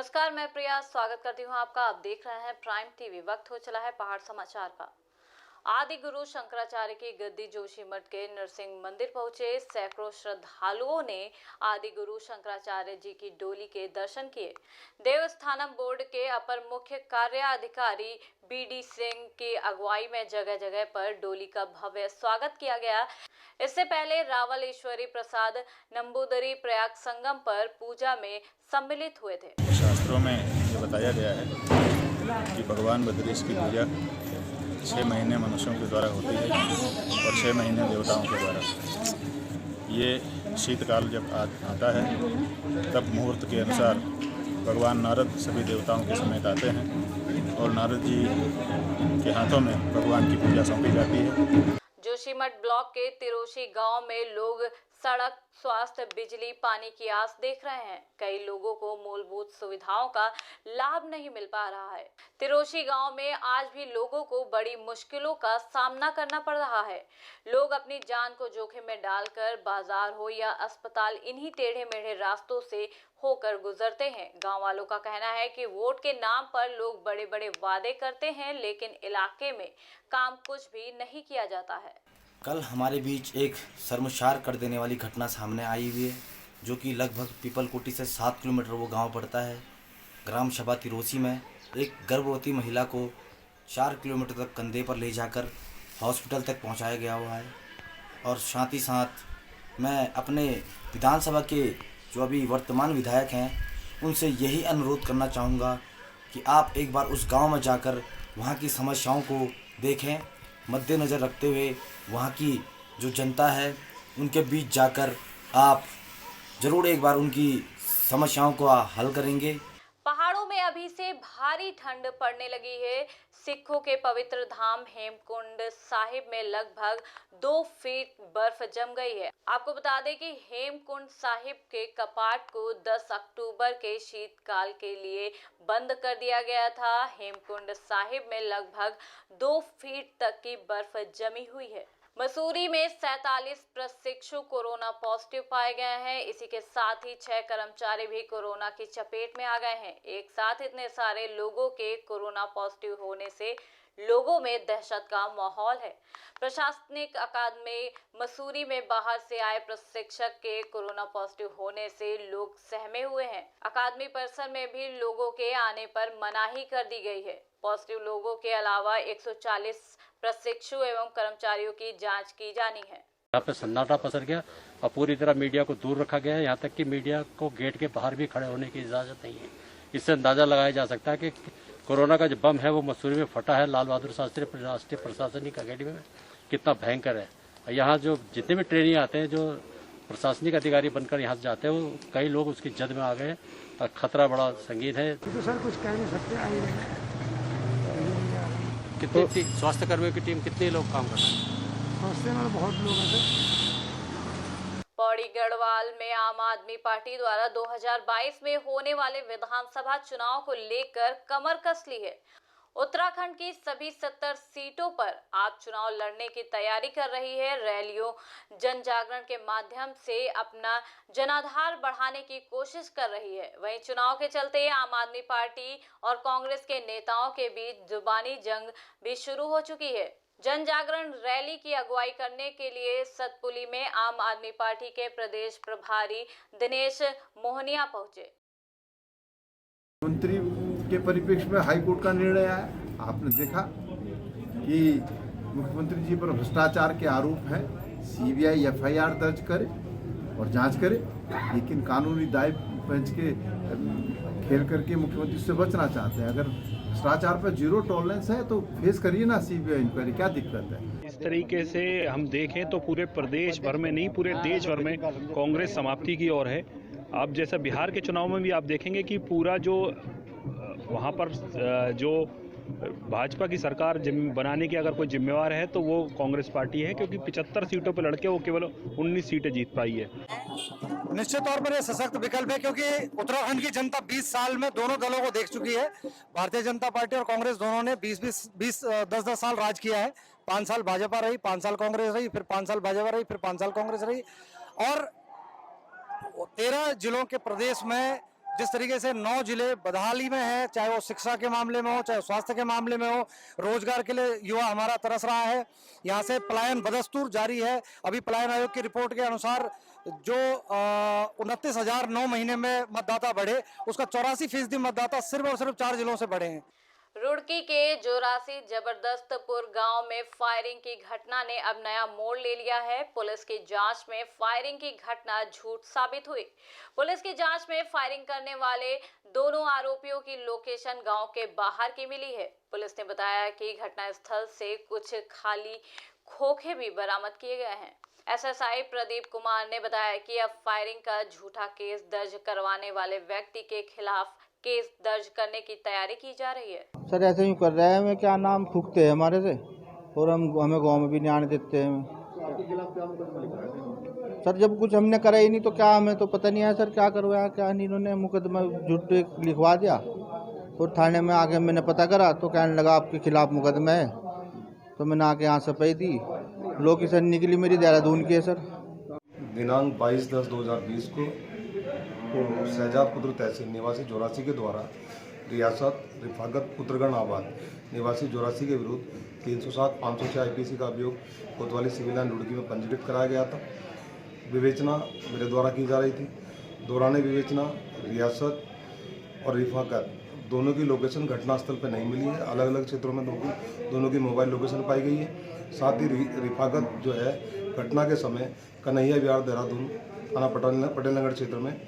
नमस्कार, मैं प्रिया स्वागत करती हूँ आपका। आप देख रहे हैं प्राइम टीवी। वक्त हो चला है पहाड़ समाचार का। आदि गुरु शंकराचार्य की गद्दी जोशीमठ के नरसिंह मंदिर पहुंचे सैकड़ों श्रद्धालुओं ने आदि गुरु शंकराचार्य जी की डोली के दर्शन किए। देवस्थानम बोर्ड के अपर मुख्य कार्याधिकारी बीडी सिंह की अगुवाई में जगह जगह पर डोली का भव्य स्वागत किया गया। इससे पहले रावलेश्वरी प्रसाद नंबूदरी प्रयाग संगम पर पूजा में सम्मिलित हुए थे। शास्त्रों में ये बताया गया है कि भगवान बद्रीश की पूजा 6 महीने मनुष्यों के द्वारा होती है और 6 महीने देवताओं के द्वारा। ये शीतकाल जब आता है तब मुहूर्त के अनुसार भगवान नारद सभी देवताओं के समेत आते हैं और नारद जी के हाथों में भगवान की पूजा सौंपी जाती है। जोशीमठ ब्लॉक के तिरोशी गांव में लोग सड़क, स्वास्थ्य, बिजली, पानी की आस देख रहे हैं। कई लोगों को मूलभूत सुविधाओं का लाभ नहीं मिल पा रहा है। तिरोशी गांव में आज भी लोगों को बड़ी मुश्किलों का सामना करना पड़ रहा है। लोग अपनी जान को जोखिम में डालकर बाजार हो या अस्पताल इन्हीं टेढ़े मेढ़े रास्तों से होकर गुजरते हैं। गांव वालों का कहना है कि वोट के नाम पर लोग बड़े बड़े वादे करते हैं, लेकिन इलाके में काम कुछ भी नहीं किया जाता है। कल हमारे बीच एक शर्मसार कर देने वाली घटना सामने आई हुई है, जो कि लगभग पीपलकोटी से 7 किलोमीटर वो गांव पड़ता है। ग्राम सभा तिरोसी में एक गर्भवती महिला को 4 किलोमीटर तक कंधे पर ले जाकर हॉस्पिटल तक पहुंचाया गया हुआ है। और साथ ही साथ मैं अपने विधानसभा के जो अभी वर्तमान विधायक हैं उनसे यही अनुरोध करना चाहूँगा कि आप एक बार उस गाँव में जाकर वहाँ की समस्याओं को देखें, मद्देनज़र रखते हुए वहाँ की जो जनता है उनके बीच जाकर आप ज़रूर एक बार उनकी समस्याओं को हल करेंगे। पहाड़ों में अभी से भारी ठंड पड़ने लगी है। सिखों के पवित्र धाम हेमकुंड साहिब में लगभग 2 फीट बर्फ जम गई है। आपको बता दें कि हेमकुंड साहिब के कपाट को 10 अक्टूबर के शीतकाल के लिए बंद कर दिया गया था। हेमकुंड साहिब में लगभग 2 फीट तक की बर्फ जमी हुई है। मसूरी में 47 प्रशिक्षु कोरोना पॉजिटिव पाए गए हैं। इसी के साथ ही 6 कर्मचारी भी कोरोना की चपेट में आ गए हैं। एक साथ इतने सारे लोगों के कोरोना पॉजिटिव होने से लोगों में दहशत का माहौल है। प्रशासनिक अकादमी मसूरी में बाहर से आए प्रशिक्षक के कोरोना पॉजिटिव होने से लोग सहमे हुए हैं। अकादमी परिसर में भी लोगों के आने पर मनाही कर दी गई है। पॉजिटिव लोगों के अलावा 140 प्रशिक्षु एवं कर्मचारियों की जांच की जानी है। यहाँ पे सन्नाटा पसर गया और पूरी तरह मीडिया को दूर रखा गया है। यहाँ तक कि मीडिया को गेट के बाहर भी खड़े होने की इजाजत नहीं है। इससे अंदाजा लगाया जा सकता है कि कोरोना का जो बम है वो मसूरी में फटा है, लाल बहादुर शास्त्री राष्ट्रीय प्रशासनिक अकेडमी में, कितना भयंकर है। यहाँ जो जितने भी ट्रेनिंग आते हैं, जो प्रशासनिक अधिकारी बनकर यहाँ से जाते हैं, वो कई लोग उसकी जद में आ गए और खतरा बड़ा संगीन है। तो सर कुछ कह नहीं सकते। कितनी स्वास्थ्य कर्मियों की टीम, कितने लोग काम कर रहे हैं? स्वास्थ्य में बहुत लोग हैं। पौड़ी गढ़वाल में आम आदमी पार्टी द्वारा 2022 में होने वाले विधानसभा चुनाव को लेकर कमर कस ली है। उत्तराखंड की सभी 70 सीटों पर आप चुनाव लड़ने की तैयारी कर रही है। रैलियों, जन जागरण के माध्यम से अपना जनाधार बढ़ाने की कोशिश कर रही है। वहीं चुनाव के चलते आम आदमी पार्टी और कांग्रेस के नेताओं के बीच जुबानी जंग भी शुरू हो चुकी है। जन जागरण रैली की अगुवाई करने के लिए सतपुली में आम आदमी पार्टी के प्रदेश प्रभारी दिनेश मोहनिया पहुंचे। मंत्री के परिप्रेक्ष्य में हाईकोर्ट का निर्णय आया। आपने देखा कि मुख्यमंत्री जी पर भ्रष्टाचार के आरोप हैं। सीबीआई एफआईआर दर्ज करे और जांच करे, लेकिन कानूनी दायित्व बेंच के खेल करके मुख्यमंत्री से बचना चाहते हैं। अगर भ्रष्टाचार पर 0 टॉलरेंस है तो फेस करिए ना सीबीआई इंक्वायरी, क्या दिक्कत है? इस तरीके से हम देखें तो पूरे प्रदेश भर में नहीं, पूरे देश भर में कांग्रेस समाप्ति की ओर है। आप जैसा बिहार के चुनाव में भी आप देखेंगे कि पूरा जो वहाँ पर जो भाजपा की सरकार बनाने की अगर कोई जिम्मेवार है तो वो कांग्रेस पार्टी है, क्योंकि 75 सीटों पर लड़के वो केवल 19 सीटें जीत पाई है। निश्चित तौर पर यह सशक्त विकल्प है, क्योंकि उत्तराखंड की जनता 20 साल में दोनों दलों को देख चुकी है। भारतीय जनता पार्टी और कांग्रेस दोनों ने 10-10 साल राज किया है। 5 साल भाजपा रही, 5 साल कांग्रेस रही, फिर 5 साल भाजपा रही, फिर 5 साल कांग्रेस रही। और 13 जिलों के प्रदेश में जिस तरीके से 9 जिले बदहाली में है, चाहे वो शिक्षा के मामले में हो, चाहे स्वास्थ्य के मामले में हो, रोजगार के लिए युवा हमारा तरस रहा है। यहाँ से पलायन बदस्तूर जारी है। अभी पलायन आयोग की रिपोर्ट के अनुसार जो 29,000 9 महीने में मतदाता बढ़े, उसका 84% मतदाता सिर्फ और सिर्फ 4 जिलों से बढ़े हैं। रुड़की के जोरासी जबरदस्तपुर गांव में फायरिंग की घटना ने अब नया मोड़ ले लिया है। पुलिस की जांच में फायरिंग की घटना झूठ साबित हुई। पुलिस की जांच में फायरिंग करने वाले दोनों आरोपियों की लोकेशन गांव के बाहर की मिली है। पुलिस ने बताया कि घटनास्थल से कुछ खाली खोखे भी बरामद किए गए हैं। एसएसआई प्रदीप कुमार ने बताया कि अब फायरिंग का झूठा केस दर्ज करवाने वाले व्यक्ति के खिलाफ केस दर्ज करने की तैयारी की जा रही है। सर ऐसे ही कर रहे हैं, हमें क्या नाम फूकते हैं हमारे से, और हमें गांव में भी नहीं आने देते हैं। सर जब कुछ हमने करा ही नहीं तो क्या, हमें तो पता नहीं है सर क्या करवाया क्या नहीं। इन्होंने मुकदमा झूठ लिखवा दिया और थाने में आके मैंने पता करा तो कहने लगा आपके खिलाफ मुकदमा है। तो मैंने आके यहाँ सफाई दी, लोकेशन निकली मेरी देहरादून की है सर। दिनांक 22/10/2020 को शहजादपुर तहसील निवासी जोरासी के द्वारा रियासत रिफाकत पुत्रगण आबाद निवासी जोरासी के विरुद्ध 307-506 IPC का अभियोग कोतवाली सिविल लाइन रुड़की में पंजीकृत कराया गया था। विवेचना मेरे द्वारा की जा रही थी। दौरान विवेचना रियासत और रिफाकत दोनों की लोकेशन घटनास्थल पर नहीं मिली है। अलग अलग क्षेत्रों में दोनों की मोबाइल लोकेशन पाई गई है। साथ ही रिफाकत जो है घटना के समय कन्हैया विहार देहरादून थाना पटेल नगर क्षेत्र में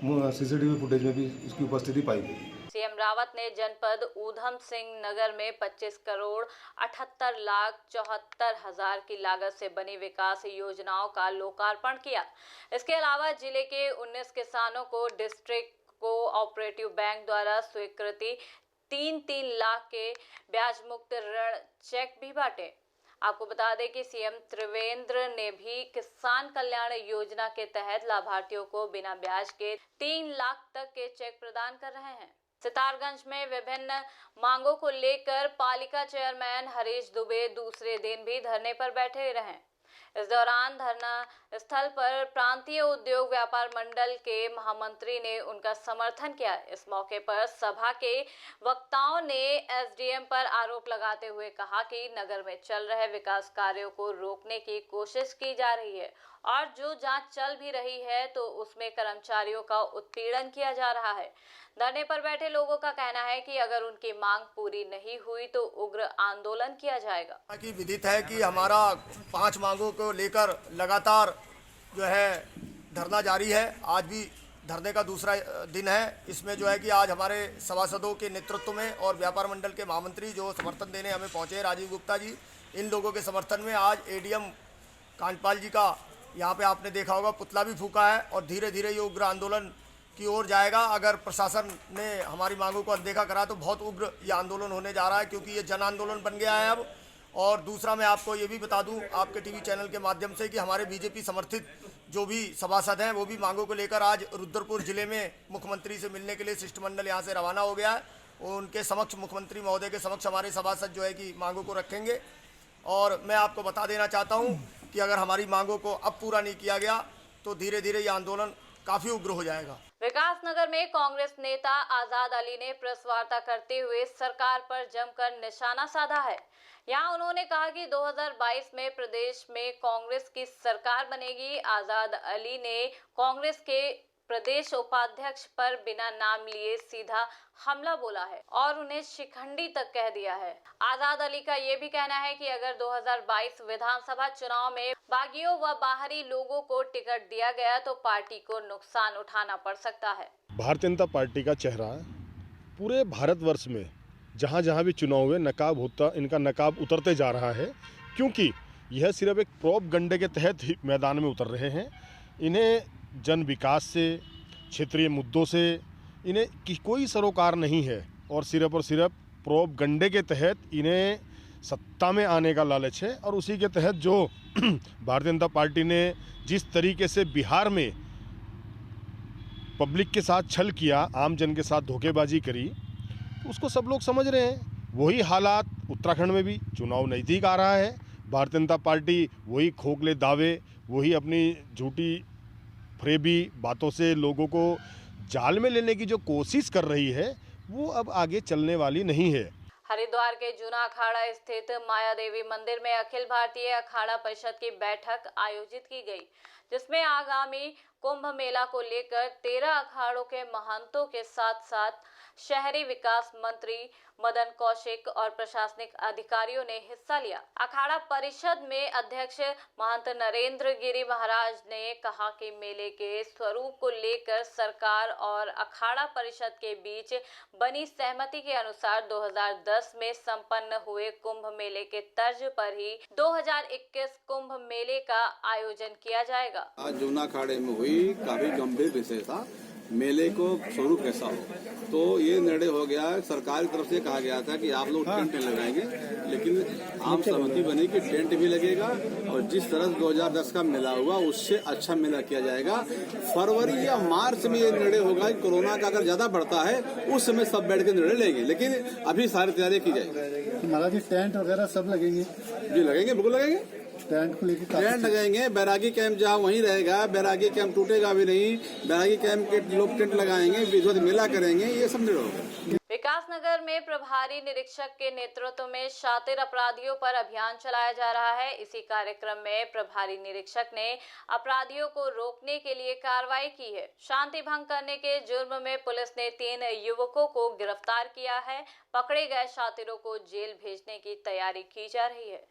CCTV फुटेज में भी इसकी उपस्थिति पाई गई। सीएम रावत ने जनपद ऊधम सिंह नगर में 25,78,74,000 की लागत से बनी विकास योजनाओं का लोकार्पण किया। इसके अलावा जिले के 19 किसानों को डिस्ट्रिक्ट कोऑपरेटिव बैंक द्वारा स्वीकृति 3-3 लाख के ब्याज मुक्त ऋण चेक भी बांटे। आपको बता दें कि सीएम त्रिवेंद्र ने भी किसान कल्याण योजना के तहत लाभार्थियों को बिना ब्याज के 3 लाख तक के चेक प्रदान कर रहे हैं। सितारगंज में विभिन्न मांगों को लेकर पालिका चेयरमैन हरीश दुबे दूसरे दिन भी धरने पर बैठे रहे। इस दौरान धरना स्थल पर प्रांतीय उद्योग व्यापार मंडल के महामंत्री ने उनका समर्थन किया। इस मौके पर सभा के वक्ताओं ने एसडीएम पर आरोप लगाते हुए कहा कि नगर में चल रहे विकास कार्यों को रोकने की कोशिश की जा रही है और जो जांच चल भी रही है तो उसमें कर्मचारियों का उत्पीड़न किया जा रहा है। धरने पर बैठे लोगों का कहना है कि अगर उनकी मांग पूरी नहीं हुई तो उग्र आंदोलन किया जाएगा। कि विदित है कि हमारा 5 मांगों को लेकर लगातार जो है धरना जारी है। आज भी धरने का दूसरा दिन है। इसमें जो है कि आज हमारे सभासदों के नेतृत्व में और व्यापार मंडल के महामंत्री जो समर्थन देने हमें पहुंचे, राजीव गुप्ता जी, इन लोगों के समर्थन में आज एडीएम कांडपाल जी का यहाँ पे आपने देखा होगा पुतला भी फूका है और धीरे धीरे ये उग्र आंदोलन की ओर जाएगा। अगर प्रशासन ने हमारी मांगों को अनदेखा करा तो बहुत उग्र ये आंदोलन होने जा रहा है, क्योंकि ये जन आंदोलन बन गया है अब। और दूसरा मैं आपको ये भी बता दूं आपके टीवी चैनल के माध्यम से कि हमारे बीजेपी समर्थित जो भी सभासद हैं वो भी मांगों को लेकर आज रुद्रपुर जिले में मुख्यमंत्री से मिलने के लिए शिष्टमंडल यहाँ से रवाना हो गया है। उनके समक्ष, मुख्यमंत्री महोदय के समक्ष हमारे सभासद जो है कि मांगों को रखेंगे। और मैं आपको बता देना चाहता हूँ कि अगर हमारी मांगों को अब पूरा नहीं किया गया तो धीरे धीरे ये आंदोलन काफी उग्र हो जाएगा। विकासनगर में कांग्रेस नेता आजाद अली ने प्रेस वार्ता करते हुए सरकार पर जमकर निशाना साधा है। यहां उन्होंने कहा कि 2022 में प्रदेश में कांग्रेस की सरकार बनेगी। आजाद अली ने कांग्रेस के प्रदेश उपाध्यक्ष पर बिना नाम लिए सीधा हमला बोला है और उन्हें शिखंडी तक कह दिया है। आजाद अली का ये भी कहना है कि अगर 2022 विधानसभा चुनाव में बागियों व बाहरी लोगों को टिकट दिया गया तो पार्टी को नुकसान उठाना पड़ सकता है। भारतीय जनता पार्टी का चेहरा पूरे भारतवर्ष में जहां जहां भी चुनाव हुए नकाब होता, इनका नकाब उतरते जा रहा है, क्योंकि यह सिर्फ एक प्रोपगंडे के तहत ही मैदान में उतर रहे हैं। इन्हें जन विकास से, क्षेत्रीय मुद्दों से इन्हें कोई सरोकार नहीं है और सिर्फ प्रोपगंडे के तहत इन्हें सत्ता में आने का लालच है। और उसी के तहत जो भारतीय जनता पार्टी ने जिस तरीके से बिहार में पब्लिक के साथ छल किया, आम जन के साथ धोखेबाजी करी, उसको सब लोग समझ रहे हैं। वही हालात उत्तराखंड में भी, चुनाव नज़दीक आ रहा है, भारतीय जनता पार्टी वही खोखले दावे, वही अपनी झूठी फरेबी बातों से लोगों को जाल में लेने की जो कोशिश कर रही है वो अब आगे चलने वाली नहीं है। हरिद्वार के जूना अखाड़ा स्थित माया देवी मंदिर में अखिल भारतीय अखाड़ा परिषद की बैठक आयोजित की गई, जिसमें आगामी कुंभ मेला को लेकर 13 अखाड़ों के महंतों के साथ साथ शहरी विकास मंत्री मदन कौशिक और प्रशासनिक अधिकारियों ने हिस्सा लिया। अखाड़ा परिषद में अध्यक्ष महंत नरेंद्र गिरी महाराज ने कहा कि मेले के स्वरूप को लेकर सरकार और अखाड़ा परिषद के बीच बनी सहमति के अनुसार 2010 में संपन्न हुए कुंभ मेले के तर्ज पर ही 2021 कुंभ मेले का आयोजन किया जाएगा। आज जूना अखाड़े में हुई काफी गंभीर विषय था, मेले को स्वरूप कैसा हो। तो ये निर्णय हो गया, सरकार की तरफ से कहा गया था कि आप लोग टेंट नहीं लगाएंगे, लेकिन आम सहमति बनी कि टेंट भी लगेगा और जिस तरह 2010 का मेला हुआ उससे अच्छा मेला किया जाएगा। फरवरी या मार्च में ये निर्णय होगा कि कोरोना का अगर ज्यादा बढ़ता है उस समय सब बैठ के निर्णय लेंगे, लेकिन अभी सारी तैयारी की जाएगी। महाराज जी टेंट वगैरह सब लगेंगे? जी लगेंगे, बिल्कुल लगेंगे। टेंट को लेकर टेंट लगाएंगे, बैरागी कैंप जहाँ वहीं रहेगा, बैरागी कैंप टूटेगा भी नहीं, बैरागी कैंप के लोग टेंट लगाएंगे, विधिवत मेला करेंगे, ये सब निर्णय होगा। विकासनगर में प्रभारी निरीक्षक के नेतृत्व में शातिर अपराधियों पर अभियान चलाया जा रहा है। इसी कार्यक्रम में प्रभारी निरीक्षक ने अपराधियों को रोकने के लिए कार्रवाई की है। शांति भंग करने के जुर्म में पुलिस ने 3 युवकों को गिरफ्तार किया है। पकड़े गए शातिरों को जेल भेजने की तैयारी की जा रही है।